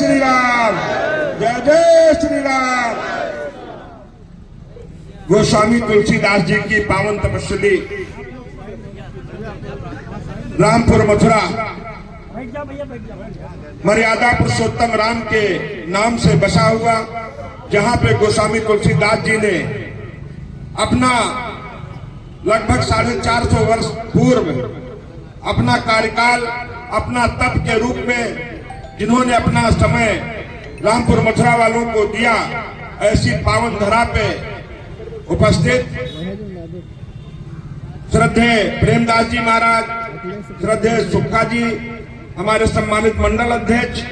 श्री राम, जय जय श्री राम। गोस्वामी तुलसीदास जी की पावन तपस्वी रामपुर मथुरा मर्यादा पुरुषोत्तम राम के नाम से बसा हुआ, जहां पे गोस्वामी तुलसीदास जी ने अपना लगभग 450 वर्ष पूर्व अपना कार्यकाल, अपना तप के रूप में जिन्होंने अपना समय रामपुर मथुरा वालों को दिया, ऐसी पावन धरा पे उपस्थित श्रद्धेय प्रेमदास जी महाराज, श्रद्धेय सुखा जी, हमारे सम्मानित मंडल अध्यक्ष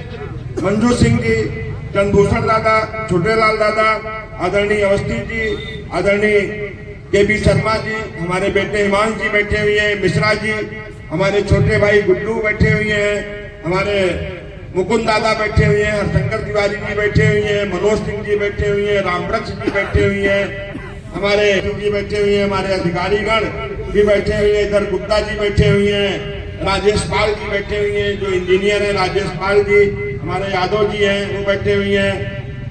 मंजू सिंह जी, चंद्रभूषण दादा, छोटेलाल दादा, आदरणीय अवस्थी जी, आदरणीय के.बी. शर्मा जी, हमारे बेटे हिमांश जी बैठे हुए हैं, मिश्रा जी, हमारे छोटे भाई गुड्डू बैठे हुए हैं, हमारे मुकुंद दादा बैठे हुए हैं, हरशंकर तिवारी जी बैठे हुए हैं, मनोज सिंह जी बैठे हुए हैं, रामवृक्ष जी बैठे हुए हैं, हमारे जी बैठे हुए हैं, हमारे अधिकारीगण भी बैठे हुए हैं, इधर गुप्ता जी बैठे हुए हैं, राजेश पाल जी बैठे हुए हैं, जो इंजीनियर हैं राजेश पाल जी, हमारे यादव जी हैं वो बैठे हुए हैं,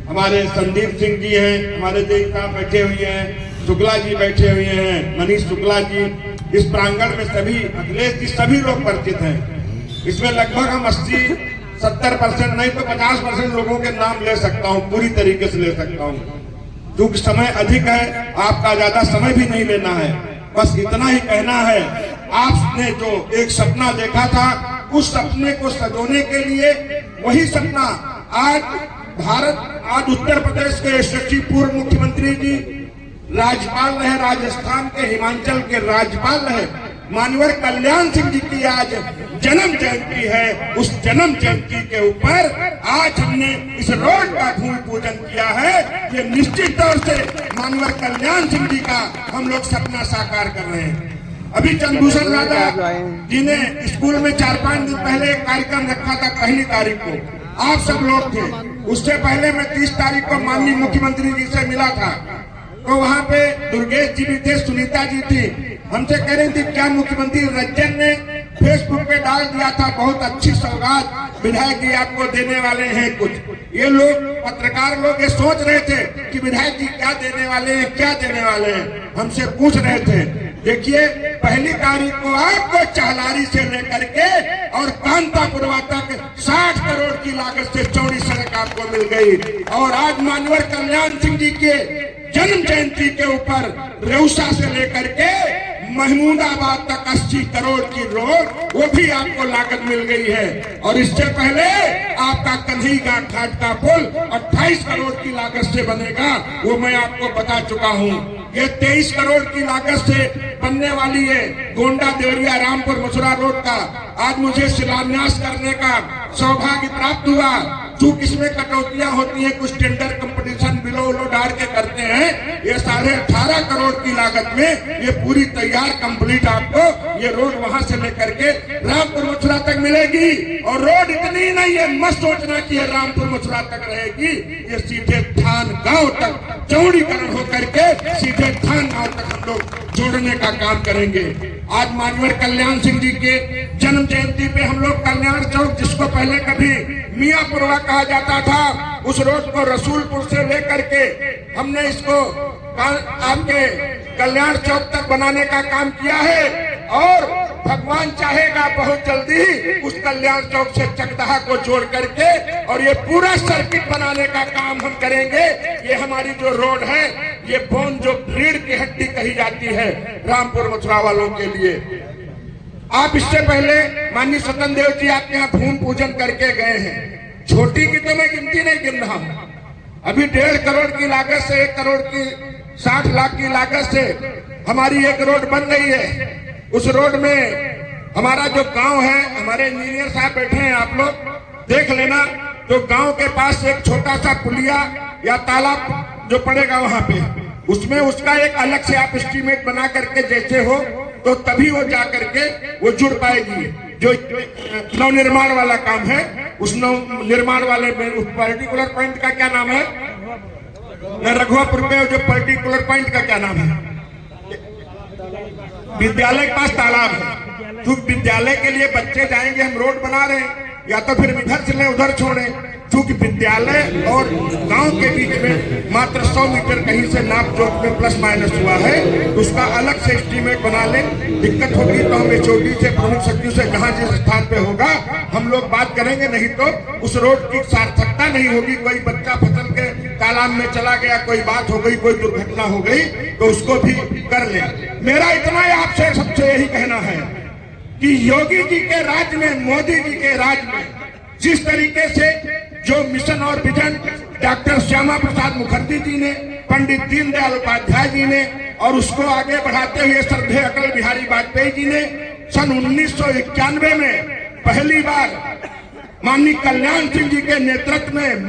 हमारे संदीप सिंह जी हैं, हमारे देवता बैठे हुए हैं, शुक्ला जी बैठे हुए हैं, मनीष शुक्ला जी। इस प्रांगण में सभी अखिलेश जी सभी लोग परिचित हैं। इसमें लगभग हम 80-70% नहीं तो 50% लोगों के नाम ले सकता हूँ, पूरी तरीके से ले सकता हूँ, क्योंकि समय अधिक है, आपका ज्यादा समय भी नहीं लेना है। बस इतना ही कहना है, आपने जो एक सपना देखा था, उस सपने को सजोने के लिए वही सपना आज भारत, आज उत्तर प्रदेश के यशस्वी पूर्व मुख्यमंत्री जी, राज्यपाल रहे राजस्थान के, हिमाचल के राज्यपाल रहे मानवर कल्याण सिंह जी की आज जन्म जयंती है। उस जन्म जयंती के ऊपर आज हमने इस रोड का भूमि पूजन किया है। ये निश्चित तौर से मानवर कल्याण सिंह जी का हम लोग सपना साकार कर रहे हैं। अभी चंद्रभूषण दादा जी ने स्कूल में 4-5 दिन पहले एक कार्यक्रम रखा था, 1 तारीख को आप सब लोग थे। उससे पहले मैं 30 तारीख को माननीय मुख्यमंत्री जी से मिला था, तो वहाँ पे दुर्गेश जी भी थे, सुनीता जी थी, हमसे कह रही थी क्या मुख्यमंत्री रंजन ने फेसबुक पे डाल दिया था, बहुत अच्छी सौगात विधायक जी आपको देने वाले हैं कुछ। ये लोग पत्रकार लोग ये सोच रहे थे कि विधायक जी क्या देने वाले हैं, क्या देने वाले हैं, हमसे पूछ रहे थे। देखिए 1 तारीख को आपको चाहलारी से लेकर के और कांतापुरवा तक 60 करोड़ की लागत से चौड़ी सड़क आपको मिल गई। और आज मानवर कल्याण सिंह जी के जन्म जयंती के ऊपर रेउसा से लेकर के महमूदाबाद तक 80 करोड़ की रोड, वो भी आपको लागत मिल गई है। और इससे पहले आपका कन्हैयाघाट घाट का पुल 28 करोड़ की लागत से बनेगा, वो मैं आपको बता चुका हूँ। ये 23 करोड़ की लागत से बनने वाली है गोंडा देवरिया रामपुर मथुरा रोड का। आज मुझे शिलान्यास करने का सौभाग्य प्राप्त हुआ। चूंकि इसमें कटौतियां होती हैं, कुछ टेंडर कंपटीशन बिलो उलो डाल के करते हैं। ये 18.5 करोड़ की लागत में ये पूरी तैयार कंप्लीट आपको ये रोड वहां से लेकर के रामपुर मथुरा तक मिलेगी। और रोड इतनी नहीं है, मत सोचना कि ये रामपुर मथुरा तक रहेगी, ये सीधे थान गांव तक चौड़ीकरण होकर के सीधे थान गांव तक हम लोग जोड़ने का काम करेंगे। आज मानवर कल्याण सिंह जी के जन्म जयंती पे हम लोग कल्याण चौक, जिसको पहले कभी मियापुरवा कहा जाता था, उस रोड को रसूलपुर से लेकर के हमने इसको आपके कल्याण चौक तक बनाने का काम किया है। और भगवान चाहेगा बहुत जल्दी उस कल्याण चौक से चकदहा को जोड़ करके और ये पूरा सर्किट बनाने का काम हम करेंगे। ये हमारी जो रोड है, ये बोन जो भीड़ की हड्डी कही जाती है रामपुर मथुरा वालों के लिए। आप इससे पहले माननीय सतन देव जी आपके यहाँ भूमि पूजन करके गए हैं। छोटी की तो मैं गिनती नहीं गिन रहा हूं। अभी 1.5 करोड़ की लागत से 1 करोड़ की 60 लाख की लागत से हमारी एक रोड बन रही है। उस रोड में हमारा जो गांव है, हमारे इंजीनियर साहब बैठे हैं, आप लोग देख लेना, तो गांव के पास एक छोटा सा पुलिया या तालाब जो पड़ेगा वहां पे, उसमें उसका एक अलग से आप एस्टीमेट बना करके जैसे हो तो तभी वो जा करके वो जुड़ पाएगी। जो नवनिर्माण वाला काम है, उस नवनिर्माण वाले में उस पर्टिकुलर पॉइंट का क्या नाम है, रघुआपुर में जो पर्टिकुलर पॉइंट का क्या नाम है, विद्यालय के पास तालाब है। तो विद्यालय के लिए बच्चे जाएंगे, हम रोड बना रहे हैं, या तो फिर इधर चले उधर छोड़े, चूंकि विद्यालय और गांव के बीच में मात्र 100 मीटर कहीं से नाप जोख में प्लस माइनस हुआ है, तो उसका अलग से एस्टीमेट बना ले। दिक्कत होगी तो हम एचओडी से, प्रमुख सचिव से, जहां जिस स्थान पे होगा हम लोग बात करेंगे, नहीं तो उस रोड की सार्थकता नहीं होगी। कोई बच्चा फसल के तालाब में चला गया, कोई बात हो गई, कोई दुर्घटना हो गई, तो उसको भी कर ले। मेरा इतना ही आपसे सबसे यही कहना है कि योगी जी के राज में, मोदी जी के राज में जिस तरीके से जो मिशन और विजन डॉक्टर श्यामा प्रसाद मुखर्जी जी ने, पंडित दीनदयाल उपाध्याय जी ने, और उसको आगे बढ़ाते हुए श्रद्धेय अटल बिहारी वाजपेयी जी ने सन 1991 में पहली बार माननीय कल्याण सिंह जी के नेतृत्व में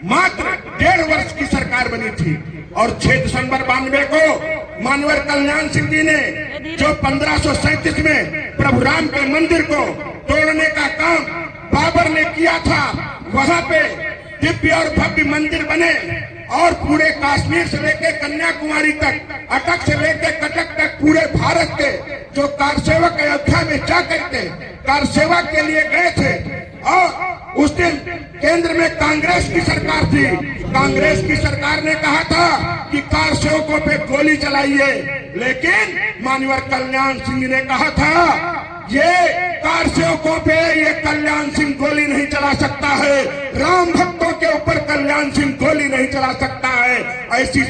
मात्र डेढ़ वर्ष की सरकार बनी थी। और 6 दिसंबर 92 को मानवर कल्याण सिंह जी ने जो 1537 में प्रभु राम के मंदिर को तोड़ने का काम बाबर ने किया था, वहां पे दिव्य और भव्य मंदिर बने और पूरे कश्मीर से लेकर कन्याकुमारी तक, अटक से लेकर कटक तक पूरे भारत के जो कारसेवक अयोध्या में जा करके कार सेवा के लिए गए थे। और उस दिन केंद्र में कांग्रेस की सरकार थी। कांग्रेस की सरकार ने कहा था कि कार सेवकों पे गोली चलाइए, लेकिन माननीय कल्याण सिंह ने कहा था ये कार सेवकों पे ये कल्याण सिंह गोली नहीं चला सकता है, राम भक्तों के ऊपर कल्याण सिंह गोली नहीं चला सकता है। ऐसी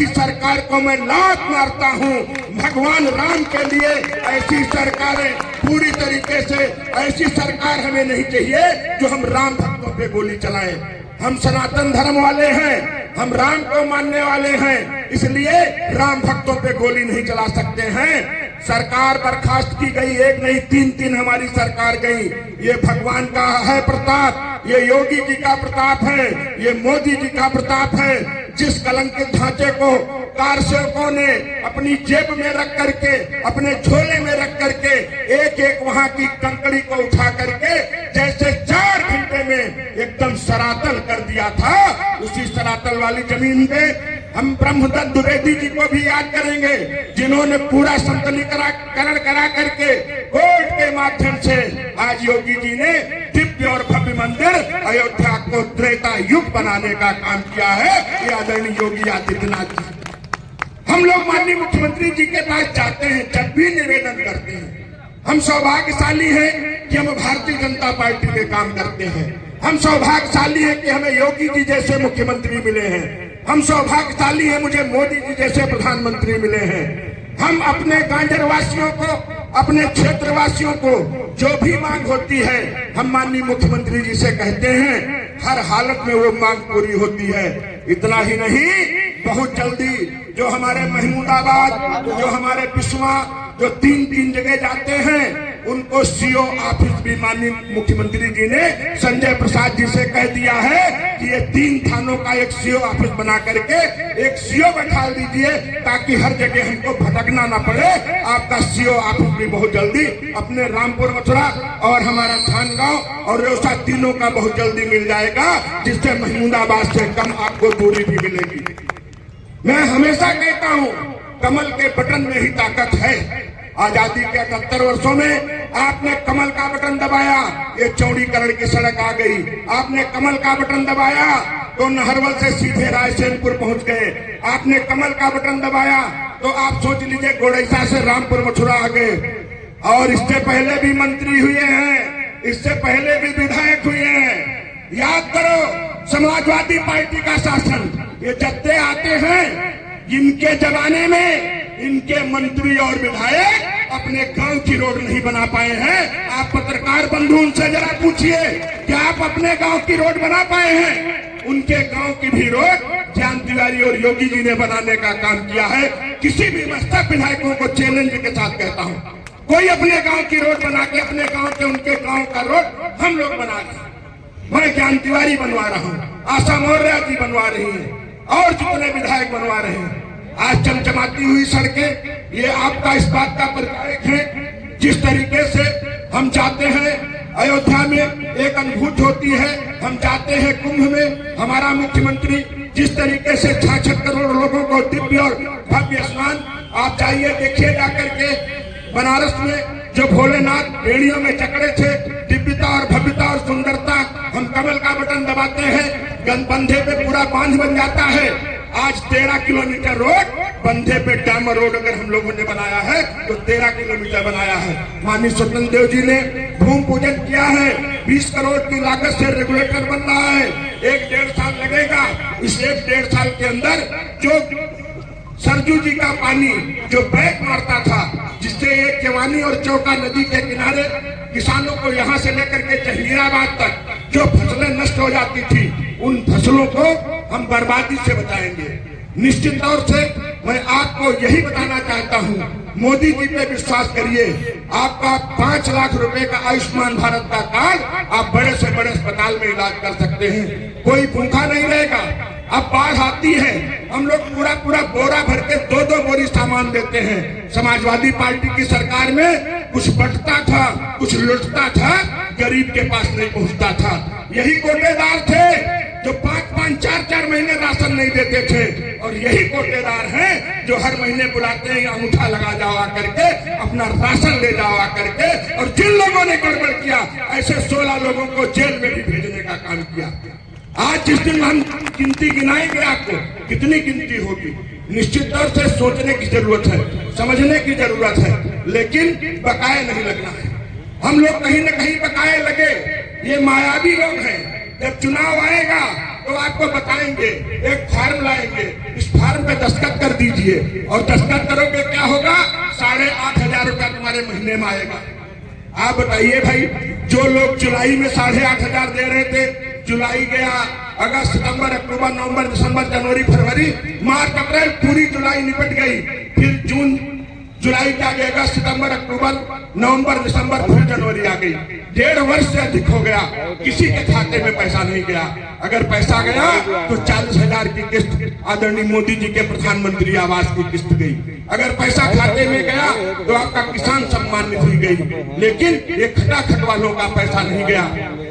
सरकार को मैं लात मारता हूँ। भगवान राम के लिए ऐसी सरकारें पूरी तरीके से, ऐसी सरकार हमें नहीं चाहिए जो हम राम भक्तों पे गोली चलाएं। हम सनातन धर्म वाले हैं, हम राम को मानने वाले हैं, इसलिए राम भक्तों पे गोली नहीं चला सकते हैं। सरकार बर्खास्त की गई, एक नहीं 3 हमारी सरकार गई। ये भगवान का है प्रताप, ये योगी जी का प्रताप है, ये मोदी जी का प्रताप है। जिस कलंकित ढांचे को कार सेवकों ने अपनी जेब में रख करके, अपने झोले में रख करके एक एक वहां की कंकड़ी को उठा करके जैसे 4 घंटे में एकदम सरातल कर दिया था, उसी सरातल वाली जमीन पे हम ब्रह्मदत्त द्विवेदी जी को भी याद करेंगे, जिन्होंने पूरा संतलीकरण करा करके कोर्ट के माध्यम से आज योगी जी ने दिव्य और भव्य मंदिर अयोध्या को त्रेता युग बनाने का काम किया है। ये आदरणीय योगी आदित्यनाथ जी। हम लोग माननीय मुख्यमंत्री जी के पास जाते हैं, जब भी निवेदन करते हैं, हम सौभाग्यशाली हैं कि हम भारतीय जनता पार्टी में काम करते हैं। हम सौभाग्यशाली हैं कि हमें योगी जी जैसे मुख्यमंत्री मिले हैं। हम सौभाग्यशाली हैं, मुझे मोदी जी जैसे प्रधानमंत्री मिले हैं। हम अपने गांजर वासियों को, अपने क्षेत्र वासियों को जो भी मांग होती है, हम माननीय मुख्यमंत्री जी से कहते हैं, हर हालत में वो मांग पूरी होती है। इतना ही नहीं, बहुत जल्दी जो हमारे महमूदाबाद, जो हमारे पिसवा, जो 3 जगह जाते हैं, उनको सीओ ऑफिस भी माननीय मुख्यमंत्री जी ने संजय प्रसाद जी से कह दिया है कि ये 3 थानों का एक सीओ ऑफिस बना करके एक सीओ बैठा दीजिए, ताकि हर जगह हमको भटकना ना पड़े। आपका सीओ ऑफिस भी बहुत जल्दी अपने रामपुर मथुरा और हमारा थानगांव और रेवसा तीनों का बहुत जल्दी मिल जाएगा, जिससे महमूदाबाद से कम आपको दूरी भी मिलेगी। मैं हमेशा कहता हूँ, कमल के बटन में ही ताकत है। आजादी के 71 वर्षों में आपने कमल का बटन दबाया, ये चौड़ीकरण की सड़क आ गई। आपने कमल का बटन दबाया तो नहरवल से सीधे रायसेनपुर पहुंच गए। आपने कमल का बटन दबाया तो आप सोच लीजिए गोड़ैसा से रामपुर मथुरा आ गए। और इससे पहले भी मंत्री हुए हैं, इससे पहले भी विधायक हुए हैं। याद करो समाजवादी पार्टी का शासन, ये जत्थे आते हैं, जिनके जमाने में इनके मंत्री और विधायक अपने गांव की रोड नहीं बना पाए हैं। आप पत्रकार बंधु उनसे जरा पूछिए, क्या आप अपने गांव की रोड बना पाए हैं? उनके गांव की भी रोड ज्ञान तिवारी और योगी जी ने बनाने का काम किया है। किसी भी मस्तक विधायकों को चैलेंज के साथ कहता हूं, कोई अपने गांव की रोड बना के अपने गांव के, उनके गांव का रोड हम लोग बना रहे हैं। मैं ज्ञान तिवारी बनवा रहा हूँ, आशा मौर्य जी बनवा रही है, और जितने विधायक बनवा रहे हैं। आज चमचमाती हुई सड़कें, ये आपका इस बात का परिचायक है। जिस तरीके से हम जाते हैं अयोध्या में, एक अनुभूति होती है। हम जाते हैं कुंभ में, हमारा मुख्यमंत्री जिस तरीके से 66 करोड़ लोगों को दिव्य और भव्य स्नान, आप जाइए देखिए जाकर के बनारस में जो भोलेनाथ बेड़ियों में जकड़े थे, दिव्यता और भव्यता और सुंदरता, हम कमल का बटन दबाते हैं, बंधे पे पूरा बांध बन जाता है। आज 13 किलोमीटर रोड बंधे पे डामर रोड अगर हम लोगों ने बनाया है तो 13 किलोमीटर बनाया है। माननीय स्वतंत्र देव जी ने भूमि पूजन किया है। 20 करोड़ की लागत से रेगुलेटर बन रहा है। 1-1.5 साल लगेगा। इस 1-1.5 साल के अंदर जो सरजू जी का पानी जो बैक मारता था, जिससे ये केवानी और चौका नदी के किनारे किसानों को यहाँ से लेकर के जहीराबाद तक जो फसलें नष्ट हो जाती थी, उन फसलों को हम बर्बादी से बचाएंगे। निश्चित तौर से मैं आपको यही बताना चाहता हूँ, मोदी जी पे विश्वास करिए। आपका 5 लाख रुपए का आयुष्मान भारत का कार्ड, आप बड़े से बड़े अस्पताल में इलाज कर सकते हैं। कोई भूखा नहीं रहेगा। अब बाढ़ आती है, हम लोग पूरा बोरा भर के 2-2 बोरी सामान देते हैं। समाजवादी पार्टी की सरकार में कुछ बंटता था, कुछ लुटता था, गरीब के पास नहीं पहुंचता था। यही कोटेदार थे जो 5-5, 4-4 महीने राशन नहीं देते थे, और यही कोटेदार हैं जो हर महीने बुलाते हैं अंगूठा लगा जावा करके, अपना राशन ले जावा करके। और जिन लोगों ने गड़बड़ किया, ऐसे 16 लोगों को जेल में भी भेजने का काम किया। आज जिस दिन हम गिनती गिनाएंगे, आपको कितनी गिनती होगी, निश्चित तौर से सोचने की जरूरत है, समझने की जरूरत है, लेकिन बकाए नहीं लगना है। हम लोग कहीं न कहीं बकाए लगे। ये मायावी लोग हैं। जब चुनाव आएगा तो आपको बताएंगे, एक फार्म लाएंगे, इस फार्म पे दस्तखत कर दीजिए, और दस्तखत करोगे क्या होगा, 8,500 रुपया तुम्हारे महीने में आएगा। आप बताइए भाई, जो लोग जुलाई में 8,500 दे रहे थे, जुलाई गया, अगस्त, सितंबर, अक्टूबर, नवंबर, दिसंबर, जनवरी, फरवरी, मार्च, अप्रैल, पूरी जुलाई निपट गई। फिर जून, जुलाई के आगे अगस्त, सितंबर, अक्टूबर, नवंबर, दिसंबर, फिर जनवरी आ गई। 1.5 वर्ष से अधिक हो गया, किसी के खाते में पैसा नहीं गया। अगर पैसा गया तो 40,000 की किस्त आदरणीय मोदी जी के प्रधानमंत्री आवास की किस्त गई। अगर पैसा खाते में गया तो आपका किसान सम्मान निधि गई, लेकिन ये खटाखट वालों का पैसा नहीं गया।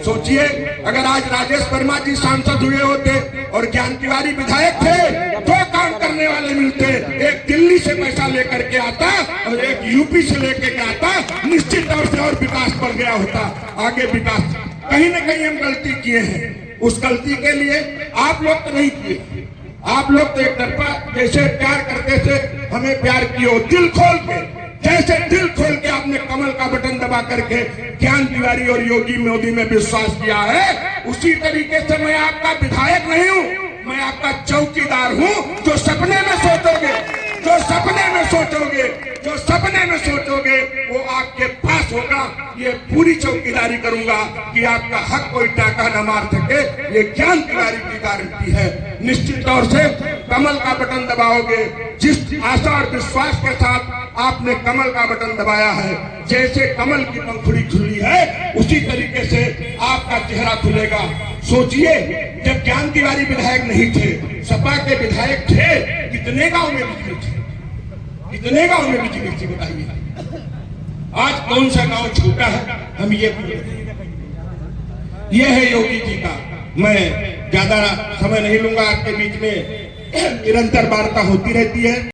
सोचिए, अगर आज राजेश वर्मा जी सांसद हुए होते और ज्ञान तिवारी विधायक थे, 2 काम करने वाले मिलते, एक दिल्ली से पैसा लेकर के आता और एक यूपी से लेकर के आता, निश्चित तौर से और विकास बढ़ गया होता। आगे विकास, कहीं न कहीं हम गलती किए हैं। उस गलती के लिए आप लोग तो नहीं किए, आप लोग तो एक तरफा जैसे प्यार करते थे, हमें प्यार किए हो दिल खोल के, जैसे दिल खोल के आपने कमल का बटन दबा करके ज्ञान तिवारी और योगी मोदी में विश्वास किया है, उसी तरीके से मैं आपका विधायक नहीं हूँ, मैं आपका चौकीदार हूँ। जो सपने में सोचोगे, जो सपने में सोचोगे, जो सपने में सोचोगे, वो आपके पास होगा। ये पूरी चौकीदारी करूंगा कि आपका हक कोई टाका न मार सके, ये ज्ञान तिवारी की गारंटी है। निश्चित तौर से कमल का बटन दबाओगे, जिस आशा और विश्वास के साथ आपने कमल का बटन दबाया है, जैसे कमल की पंखुड़ी खुली है, उसी तरीके से आपका चेहरा खुलेगा। सोचिए, जब ज्ञान तिवारी विधायक नहीं थे, सपा के विधायक थे, कितने गांव में बिजली थी, कितने गांव में बिजली थी, बताइए। आज कौन सा गांव छूटा है, हम ये है योगी जी का। मैं ज्यादा समय नहीं लूंगा, आपके बीच में निरंतर वार्ता होती रहती है।